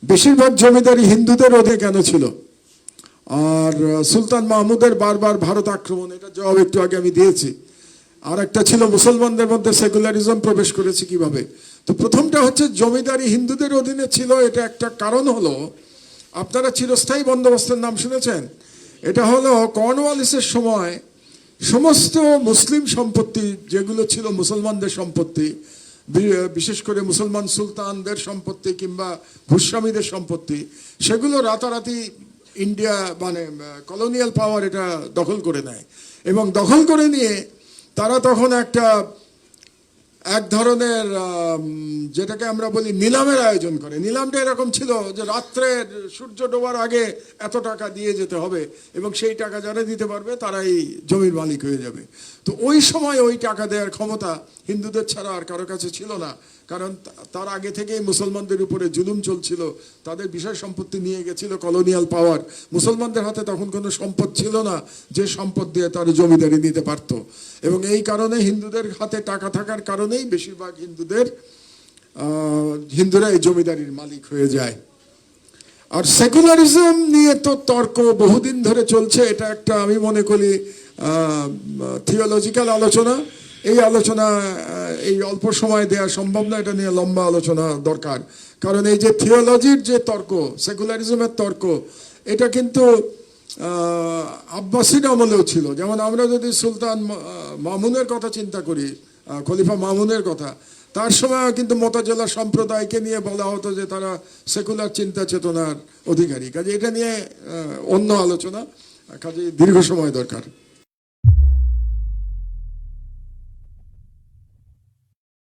বেশিরভাগ জমিদারি হিন্দুদের অধীনে কেন ছিল? আর সুলতান মাহমুদের বারবার ভারত আক্রমণ, এটা জবাব একটু আগে আমি দিয়েছি। আর একটা ছিল মুসলমানদের মধ্যে সেকুলারিজম প্রবেশ করেছে কিভাবে। তো প্রথমটা হচ্ছে জমিদারি হিন্দুদের অধীনে ছিল, এটা একটা কারণ হলো, আপনারা চিরস্থায়ী বন্দোবস্তের নাম শুনেছেন? এটা হলো কর্নওয়ালিসের সময় সমস্ত মুসলিম সম্পত্তি যেগুলো ছিল মুসলমানদের সম্পত্তি, বিশেষ করে মুসলমান সুলতানদের সম্পত্তি কিংবা ভূস্বামীদের সম্পত্তি, সেগুলো রাতারাতি ইন্ডিয়া মানে কলোনিয়াল পাওয়ার এটা দখল করে নেয়। এবং দখল করে নিয়ে তারা তখন এক ধরনের যেটাকে আমরা বলি নিলামের আয়োজন করে। নিলামটা এরকম ছিল যে রাত্রে সূর্য ডোবার আগে এত টাকা দিয়ে যেতে হবে, এবং সেই টাকা যারা দিতে পারবে তারাই জমির মালিক হয়ে যাবে। তো ওই সময় ওই টাকা দেওয়ার ক্ষমতা হিন্দুদের ছাড়া আর কারো কাছে ছিল না, কারণ তার আগে থেকেই মুসলমানদের উপরে জুলুম চলছিল, তাদের বিষয় সম্পত্তি নিয়ে গেছিল কলোনিয়াল পাওয়ার। মুসলমানদের হাতে তখন কোনো সম্পদ ছিল না যে সম্পদ দিয়ে তারা জমিদারি নিতে পারত, এবং এই কারণে হিন্দুদের হাতে টাকা থাকার কারণেই বেশিরভাগ হিন্দুরা এই জমিদারির মালিক হয়ে যায়। আর সেকুলারিজম নিয়ে তো তর্ক বহুদিন ধরে চলছে, এটা একটা আমি মনে করি থিওলজিক্যাল আলোচনা। এই আলোচনা এই অল্প সময় দেওয়া সম্ভব না, এটা নিয়ে লম্বা আলোচনা দরকার। কারণ এই যে থিওলজির যে তর্ক, সেকুলারিজমের তর্ক, এটা কিন্তু আব্বাসিদ আমলেও ছিল। যেমন আমরা যদি সুলতান মামুনের কথা চিন্তা করি, খলিফা মামুনের কথা, তার সময় কিন্তু মুতাজিলা সম্প্রদায়কে নিয়ে বলা হতো যে তারা সেকুলার চিন্তা চেতনার অধিকারী। কাজে এটা নিয়ে অন্য আলোচনা, কাজে দীর্ঘ সময় দরকার।